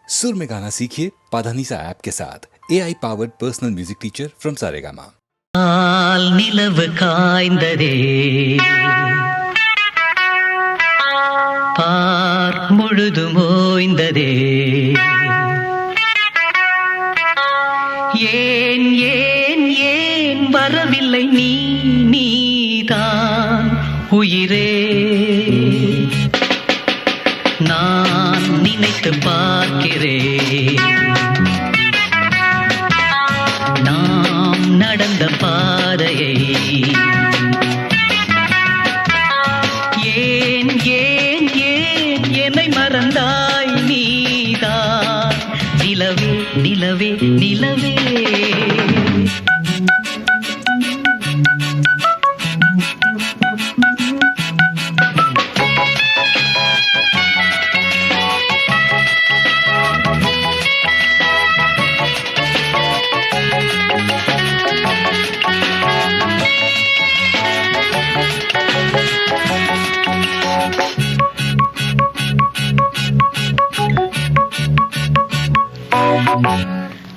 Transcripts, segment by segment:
सुर में गाना सीखिए पाधानीसा ऐप के साथ AI powered personal music teacher from Saregama. நிலவு காய்ந்ததே பார் முழுதும் ஓய்ந்ததே ஏன் ஏன் ஏன் வரவில்லை நீதான் உயிரே நான் நினைத்து பார்க்கிறேன் நாம் நடந்த பாதையை ஏன் ஏன் ஏன் என்னை மறந்தாய் நீதான் நிலவே நிலவே நிலவே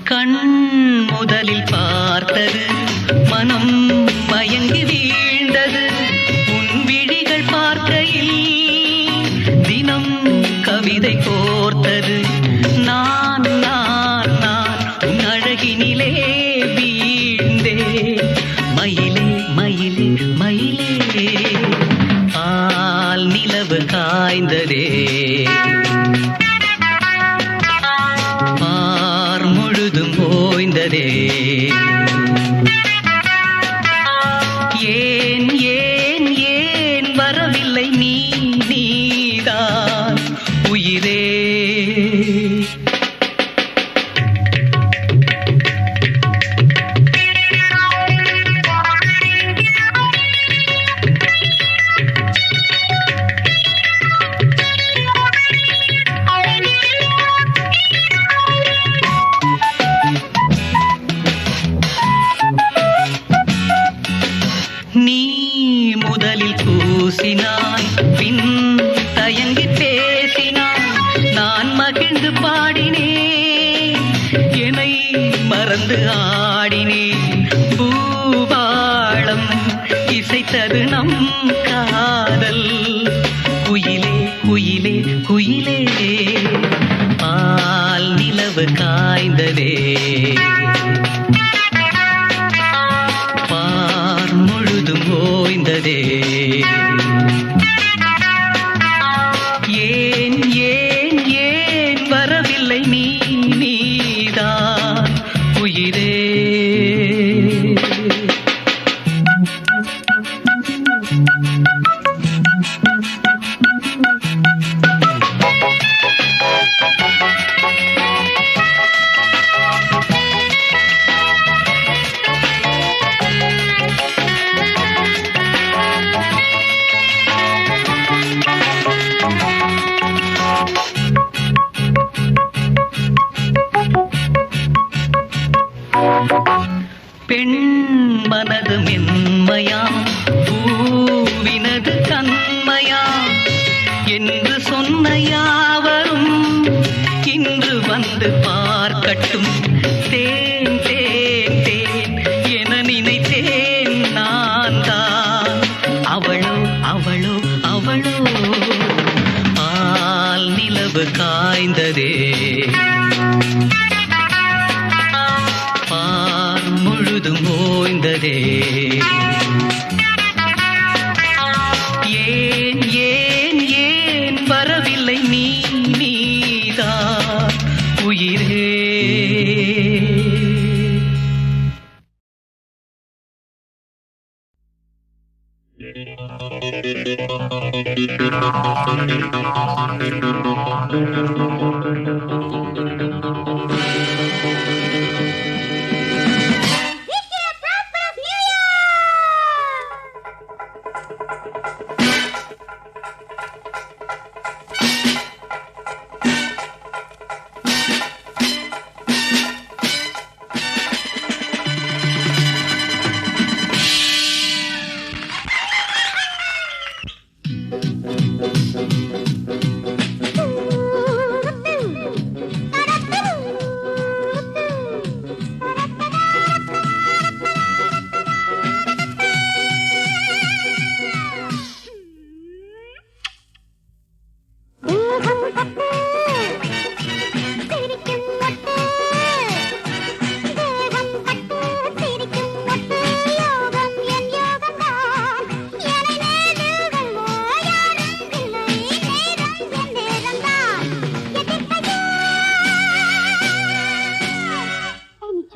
கண் முதலில் பார்த்தது மனம் மயங்கி வீழ்ந்தது உன் விழிகள் பார்க்கையில் தினம் கவிதை கோர்த்தது நான் நான் நான் உன் அழகினிலே வீழ்ந்தே மயிலே மயிலே மயிலே பால் நிலவு காய்ந்ததே ஓய்ந்ததே ஏன் ஏன் ஏன் வரவில்லை நீதான் உயிரே நீ முதலில் பூசினாய் பின் தயங்கி பேசினாய் நான் மகிழ்ந்து பாடினேன் என்னை மறந்து ஆடினேன் பூபாளம் இசைத்தது நம் காதல் குயிலே குயிலே குயிலே பால் நிலவு காய்ந்ததே ஓய்ந்ததே ஏன் ஏன் ஏன் வரவில்லை நீதான் உயிரே பெண் மனது மென்மையா பூவினது கண்மையா என்று சொன்ன யாவரும் இன்று வந்து பார்க்கட்டும் தேன் தேன் தேன் என நினைத்தேன் நான் தான் அவளோ அவளோ அவளோ பால் நிலவு காய்ந்ததே முழுதும் ஓய்ந்ததே ஏன் ஏன் ஏன் வரவில்லை நீதான் உயிரே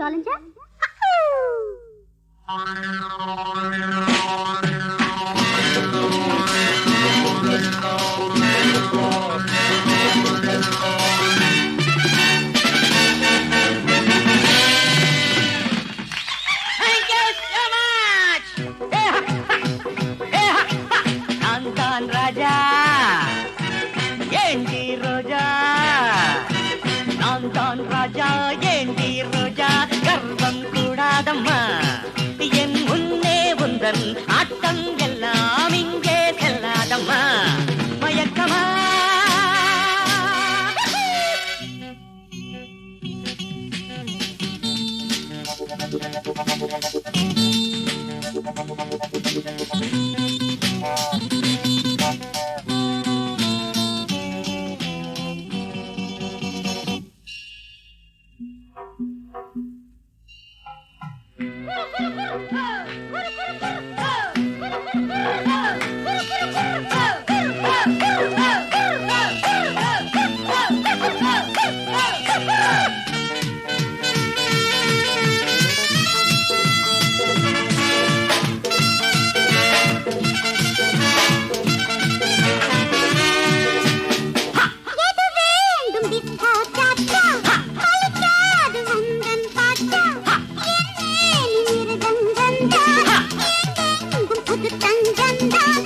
தொலைஞ்ச ராஜா ஏண்டி ரோஜா நான் தான் ராஜா ஏண்டி ரோஜா கர்வம் கூடாதம்மா என் முன்னே உந்தன் ஆட்டம் எல்லாம் இங்கே செல்லாதம்மா மயக்கமா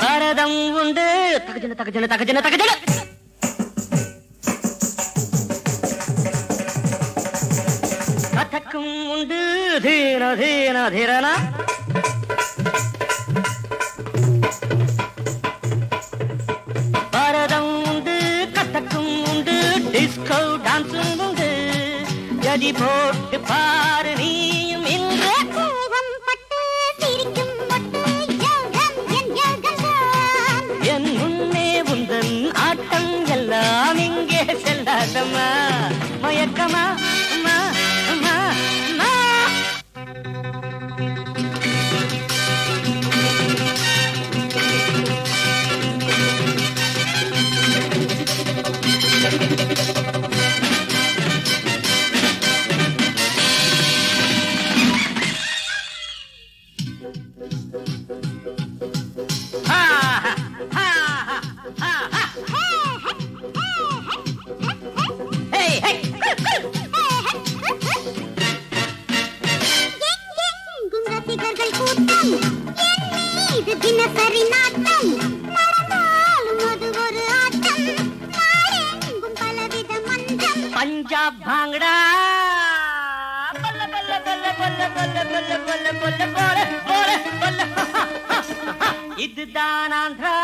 பரதம் உண்டு தகஜன தகஜன தகஜன தகஜன கதக்கும் உண்டு தீன தீன தீரனா பரதம் உண்டு கதக்கும் உண்டு டிஸ்கோ டான்ஸும் உண்டு ஜதி போட்டு பாரு நீயும் இன்று என் முன்னே உந்தன் ஆட்டம் எல்லாம் இங்கே செல்லாதம்மா மயக்கமா அம்மா அம்மா அம்மா தினசரி நாட்டம் நடந்தாலும் அது ஒரு ஆட்டம் நாடெங்கும் பலவித மந்தம் பஞ்சாப் பாங்கடா பல்ல பல்ல பல்ல பல்ல பல்ல பல்ல பல்ல பல்ல போல போல பல்ல இதுதான் ஆந்திரா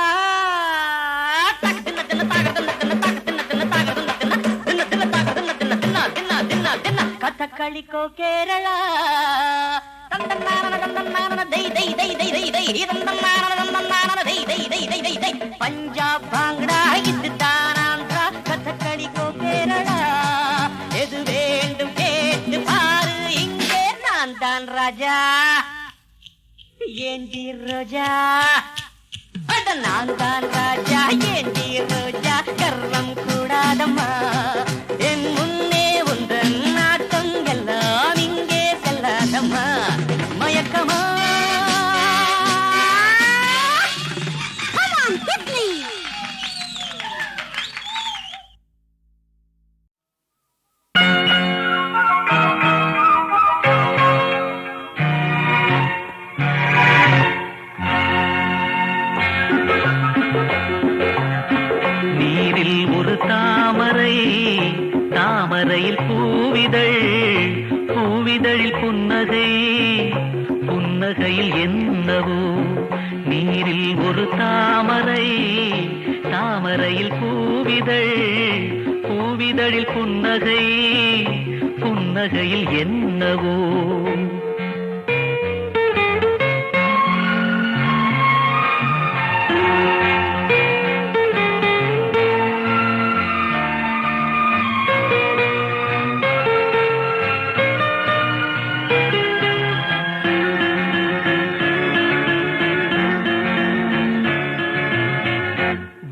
கதகளிக்கோ கேரளா பஞ்சாப் பாங்கடா இதுதான் ஆந்திரா கதகளிக்கோ கேரளா எது வேண்டும் கேட்டு பாரு இங்கே நான் தான் ராஜா ஏண்டி ரோஜா அட நான் தான் ராஜா ஏண்டி ரோஜா கர்வம் கூடாதம்மா என் முன்னே உந்தன் நாட்டம் எல்லாம் இங்கே செல்லாதம்மா மயக்கமா நீரில் ஒரு தாமரை தாமரையில் பூவிதழ் பூவிதழில் புன்னகை புன்னகையில் என்னவோ நீரில் ஒரு தாமரை தாமரையில் பூவிதழ் பூவிதழில் புன்னகை புன்னகையில் என்னவோ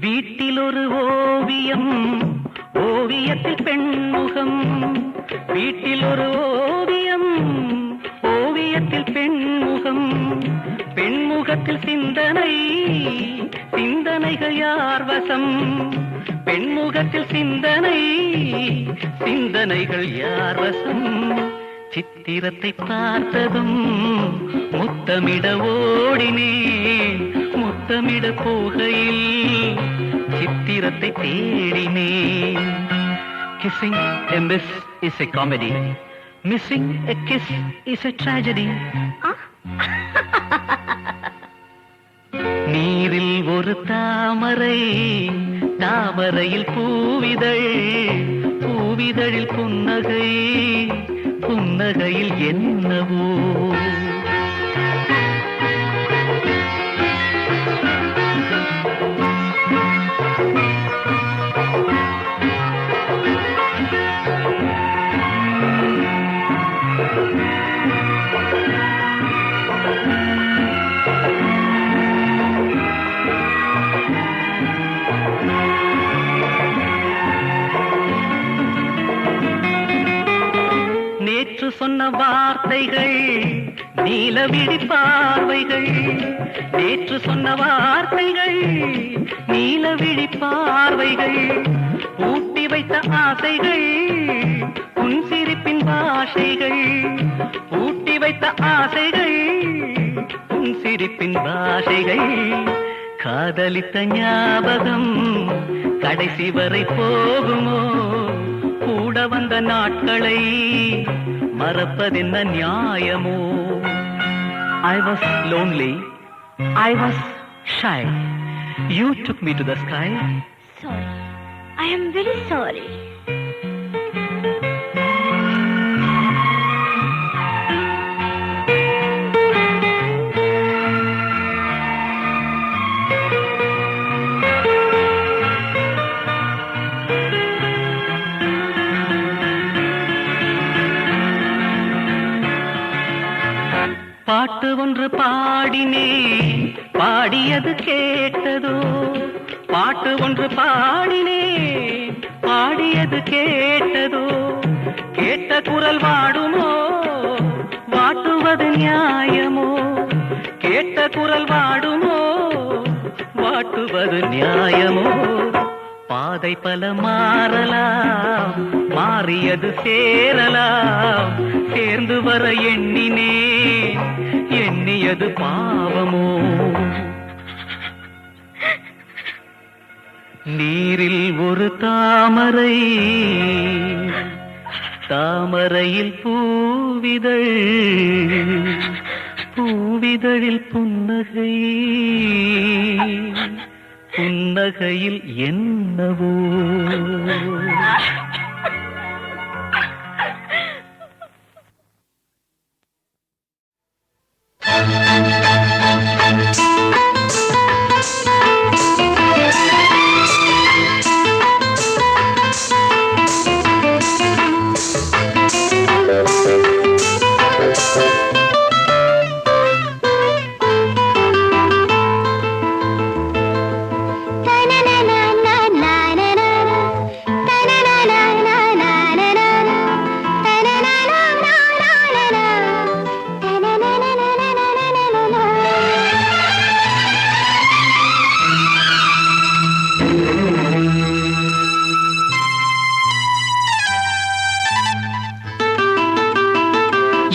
வீட்டில் ஒரு ஓவியம் ஓவியத்தில் பெண்முகம் வீட்டில் ஒரு ஓவியம் பெண்முகத்தில் பெண்முகம், பெண்முகத்தில் சிந்தனை, சிந்தனைகள் யார் வசம்? பெண்முகத்தில் சிந்தனை, சிந்தனைகள் யார் வசம்? சித்திரத்தை பார்த்ததும் முத்தமிட ஓடினேன், முத்தமிட போகையில் சித்திரத்தை தேடினேன். Kissing a miss is a comedy, missing a kiss is a tragedy. நீரில் ஒரு தாமரை, தாமரையில் பூவிதழ், பூவிதழில் புன்னகை, புன்னகையில் என்னவோ. நேற்று சொன்ன வார்த்தைகள் நீலவிழி பார்வைகள், நேற்று சொன்ன வார்த்தைகள் நீலவிழி பார்வைகள், ஊட்டி வைத்த ஆசைகள் உன் சிரிப்பின் பாஷைகள், ஊட்டி வைத்த ஆசைகள் உன் சிரிப்பின் பாஷைகள். காதலித்த ஞாபகம் கடைசி வரை போகுமோ? கூட வந்த நாட்களை மறப்பதென்ன நியாயமோ? I was lonely, I was shy, you took me to the sky. Sorry, I am very sorry. பாட்டு ஒன்று பாடினேன், பாடியது கேட்டதோ? பாட்டு ஒன்று பாடினேன், பாடியது கேட்டதோ? கேட்ட குரல் வாடுமோ? வாட்டுவது நியாயமோ? கேட்ட குரல் வாடுமோ? வாட்டுவது நியாயமோ? பாதை பல மாறலாம், மாறியது சேரலாம், சேர்ந்து வர எண்ணினே, எண்ணியது பாவமோ? நீரில் ஒரு தாமரை, தாமரையில் பூவிதழ், பூவிதழில் புன்னகை, புன்னகையில் என்னவோ.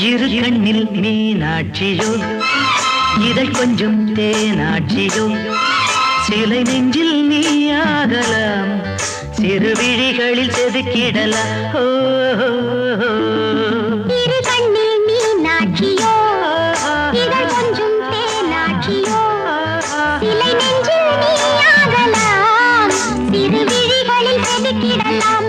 இரு கண்ணில் மீனாட்சியோ, இதழ் கொஞ்சம் தேனாட்சியோ, சிலை நெஞ்சில் நீயாகலாம், சிறு விழிகளில் செதுக்கிடலாம். இரு கண்ணில் மீனாட்சியோ, இதழ் கொஞ்சம் தேனாட்சியோ, சிலை நெஞ்சில் நீயாகலாம், சிறு விழிகளில் செதுக்கிடலாம்.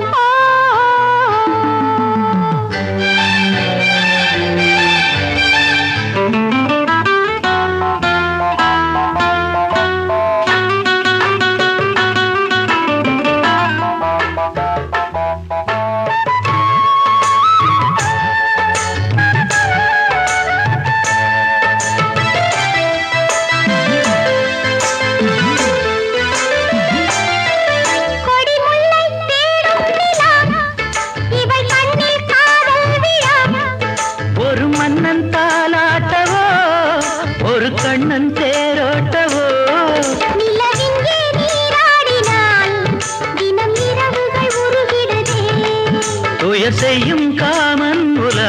துயர் செய்யும் காமன் உலா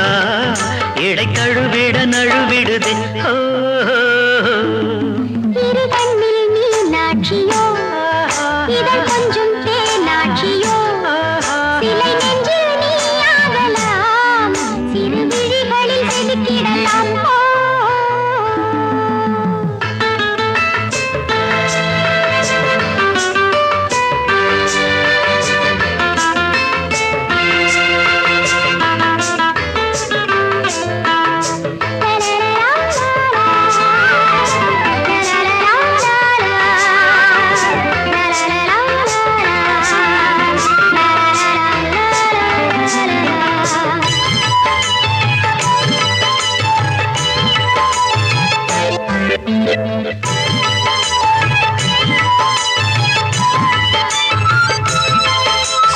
இடை கழுவிட நழுவிடுதே ஓ, இரு கண்ணில் மீனாட்சியோ இதழ் கொஞ்சம் தேனாட்சியோ சிலை நெஞ்சில் நீ ஆகலாம் சிறு விழிகளில் செதுக்கிடலாம் ஓ.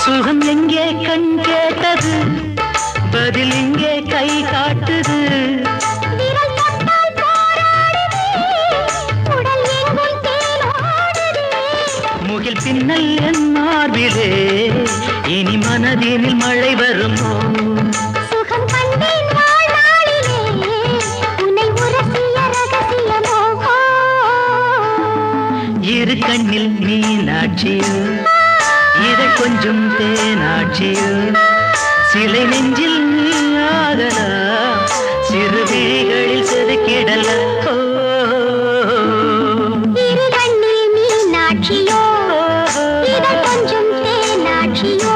சுகம் எங்கே கண் கேட்டது பதில் இங்கே கை காட்டுது விரல் தொட்டால் போராடுதே, உடல் எங்கும் தேனோடுதே. முகில் பின்னல் என் மார்பிலே இனி மனதினில் மழை வருமோ சுகம் கண்டேன் வாழ்நாளிலே, உன்னை உரசிய ரகசியமோ. இரு கண்ணில் மீனாட்சியோ இதை கொஞ்சம் தேனாட்சியோ சிலை நெஞ்சில் நீ ஆகலாம் சிறு விழிகளில் செதுக்கிடலாம் ஓ, இரு கண்ணில் மீனாட்சியோ இதழ் கொஞ்சம் தேனாட்சியோ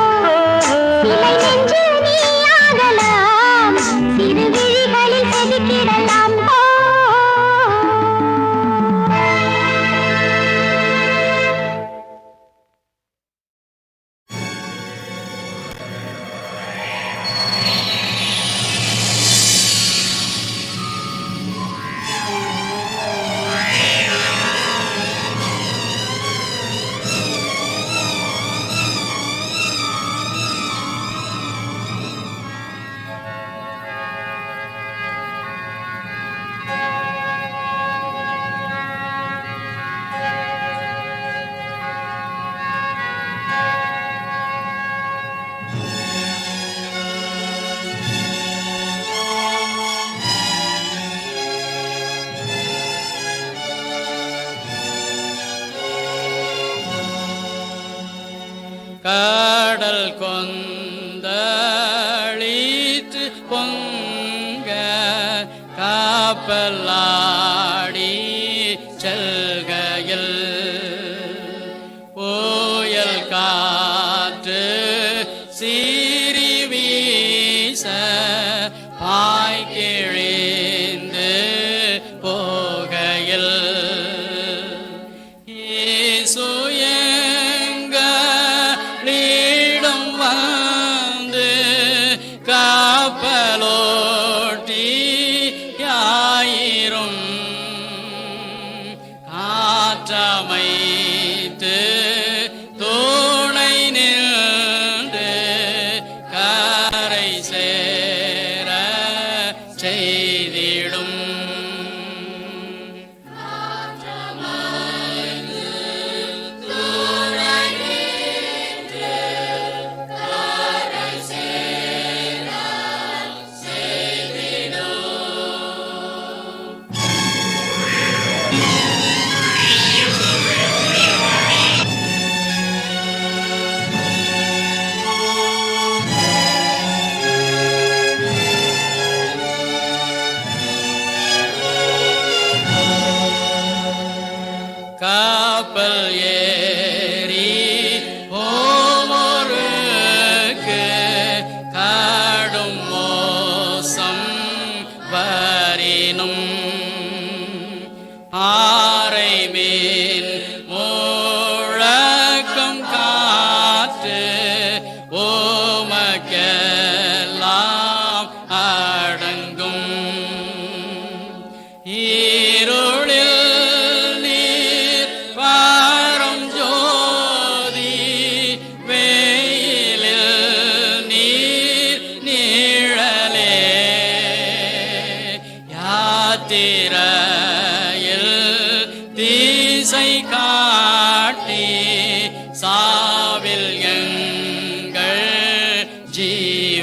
சிலை நெஞ்சில் நீ ஆகலாம் சிறு விழிகளில் செதுக்கிடலாம் ஓ. கடல் கொந்தளித்து பொங்க காப்பலாடி செல்கையில் புயல் காற்று சீறி வீச பாய்கிழிந்து போகையில் ஈசுயங்களிடம் வந்து காப்பலோட்டி யாயிரும்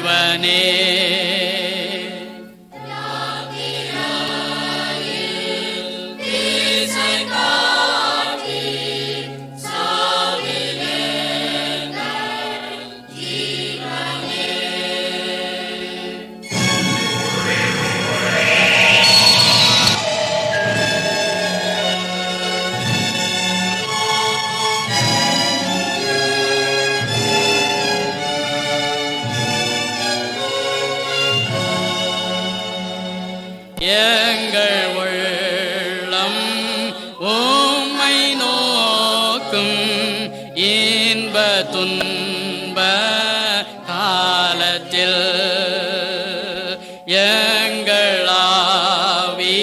ஜீவனே எங்கள் உள்ளம் உம்மை நோக்கும் இன்ப துன்ப காலத்தில் எங்கள் ஆவி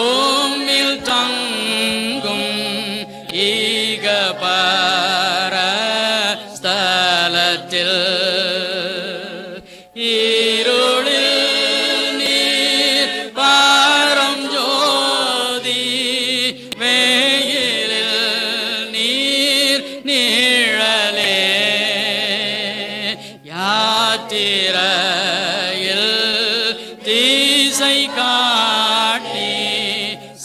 உம்மில் தங்கும் ஈக பர ஸ்தலத்தில் ஜீவனே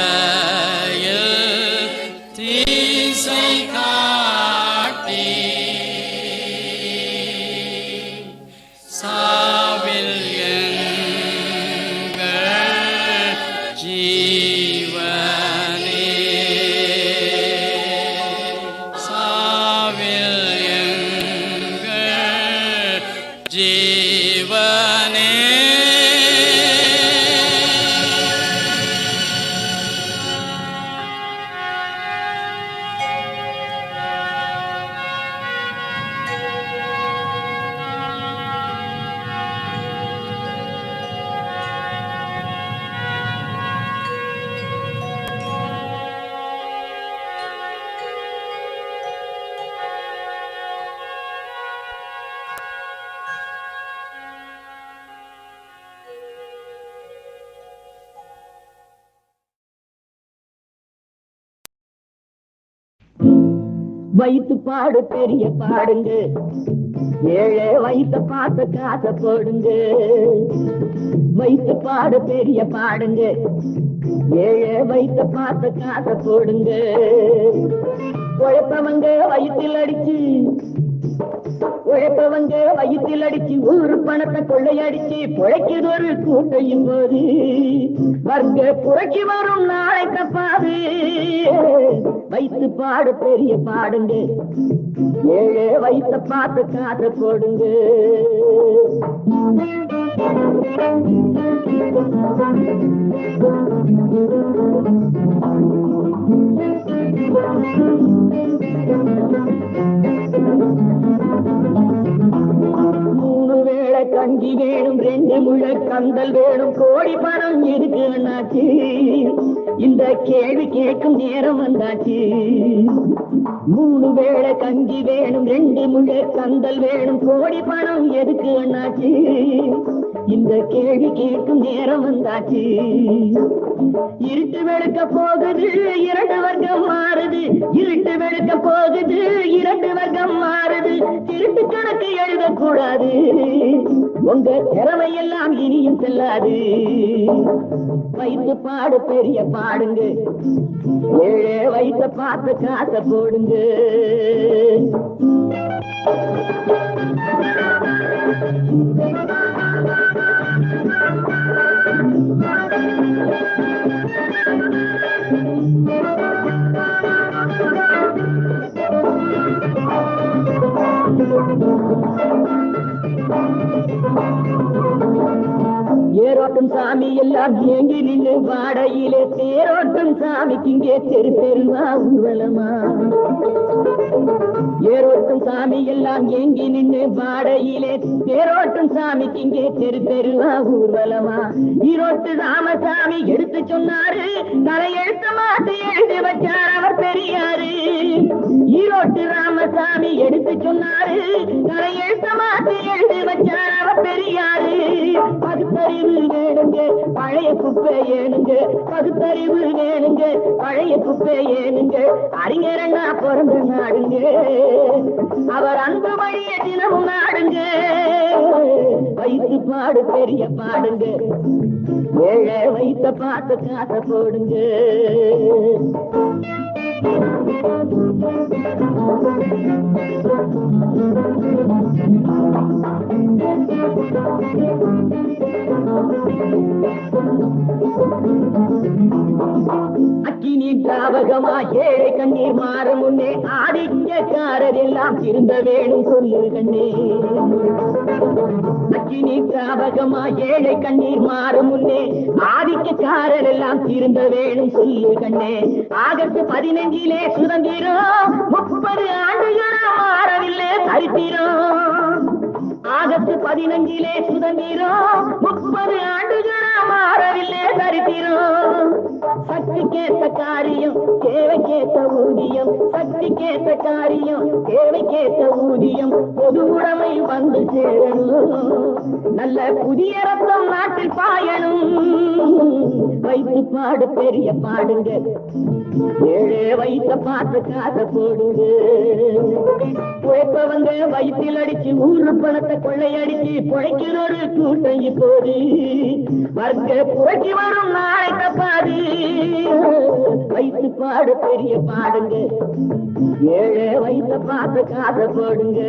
யாத்திரையில் தீசை காட்டி சாவில் ஜீவனே வைத்து பாடு பெரிய பாடுங்க, ஏழை வைத்த பார்த்த காசை போடுங்க. வைத்து பாடு பெரிய பாடுங்க, ஏழை வைத்த பார்த்த காசை போடுங்க. உழைப்பவங்க வயிற்றில் அடிச்சு, உழைப்பவங்க வயிற்றில் அடிச்சு ஊரு பணத்தை கொள்ளையடிச்சு பிழைக்குது ஒரு கூட்டையும் போது வர்க்க புறக்கி வரும் நாளை தப்பாது. வைத்து பாடு பெரிய பாடுங்க, ஏழை வைத்த பார்த்து காசை போடுங்க. மூணு வேளை கஞ்சி வேணும், 2 முழ கந்தல் வேணும், கோடி பணம் இருக்கு அண்ணாச்சி. இந்த கேள்வி கேட்கும் நேரம் வந்தாச்சு. 3 வேளை கஞ்சி வேணும், 2 முழ கந்தல் வேணும், கோடி பணம் எதுக்கு அண்ணாச்சி. இந்த கேள்வி கேட்கும் நேரம் வந்தாச்சு. இருட்டு வெளுக்க போகுது 2 வர்க்கம் மாறுது, இருட்டு வெளுக்க போகுது 2 வர்க்கம் மாறுது. திருட்டு கணக்கு எழுதக்கூடாது, உங்க திறமை எல்லாம் இனியும் செல்லாது. வைத்து பாடு பெரிய பாடுங்க, ஏழை வைத்த பார்த்து காசை போடுங்க. ஏரோட்டும் சாமி எல்லாம் ஏங்கி நின்று வாடையிலே தேரோட்டும் சாமிக்கு இங்கே தெரு தெருவா ஊர்வலமா ஏரோட்டும் சாமி எல்லாம் ஏங்கி நின்று வாடையிலே தேரோட்டும் சாமிக்கு இங்கே தெரு தெருவா ஊர்வலமா ஈரோட்டு ராமசாமி எடுத்து சொன்னாரு தலையெழுத்த மாட்டு எழுதி வச்சார் அவர் பெரியாரு ஈரோட்டு ராமசாமி எடுத்து சொன்னாரு தலையெழுத்த மாட்டு எழுதி வச்சார் அவர் பெரியாரு பகுத்தறிவு வேணுங்க பழைய குப்பை ஏனுங்க பகுத்தறிவு வேணுங்க பழைய குப்பை ஏனுங்க அறிஞரண்ணா பிறந்த நாடுங்க அவர் அன்பு வழிய தினமும் நாடுங்க வைத்து பாடு பெரிய பாடுங்க ஏழை வைத்த பார்த்து காசை போடுங்க அக்கினி திராவகமா ஏழை கண்ணீர் மாறும் முன்னே ஆதிக்கக்காரர் எல்லாம் திருந்த வேணும் சொல்லு கண்ணே அக்கினி திராவகமா ஏழை கண்ணீர் மாறும் முன்னே ஆதிக்கக்காரர் எல்லாம் திருந்த வேணும் சொல்லு கண்ணே ஆகஸ்ட் 15 சுதந்திரம் 30 ஆண்டுகளா மாறவில்லை சரித்திரம் ஆகஸ்ட் 15 சுதந்திரம் 30 ஆண்டுகளா மாறவில்லை சரித்திரம் சக்திக்கேற்ற காரியம் தேவைக்கேற்ற ஊதியம் சக்திக்கேற்ற காரியம் தேவைக்கேற்ற ஊதியம் பொது உடைமை வந்து சேரணும் நல்ல புதிய ரத்தம் நாட்டில் பாயணும் வைத்து பாடு பெரிய பாடுங்க ஏழே வைத்த பார்த்து காசை போடுங்க உழைப்பவங்க வயிற்றில் அடிச்சு ஊரு பணத்தை கொள்ளையடிச்சு பிழைக்கிற ஒரு கூட்டம் இப்போது வர்க்க புரட்சி வரும் நாளை தப்பாது வைத்து பாடு பெரிய பாடுங்க ஏழே வைத்த பார்த்து காசை போடுங்க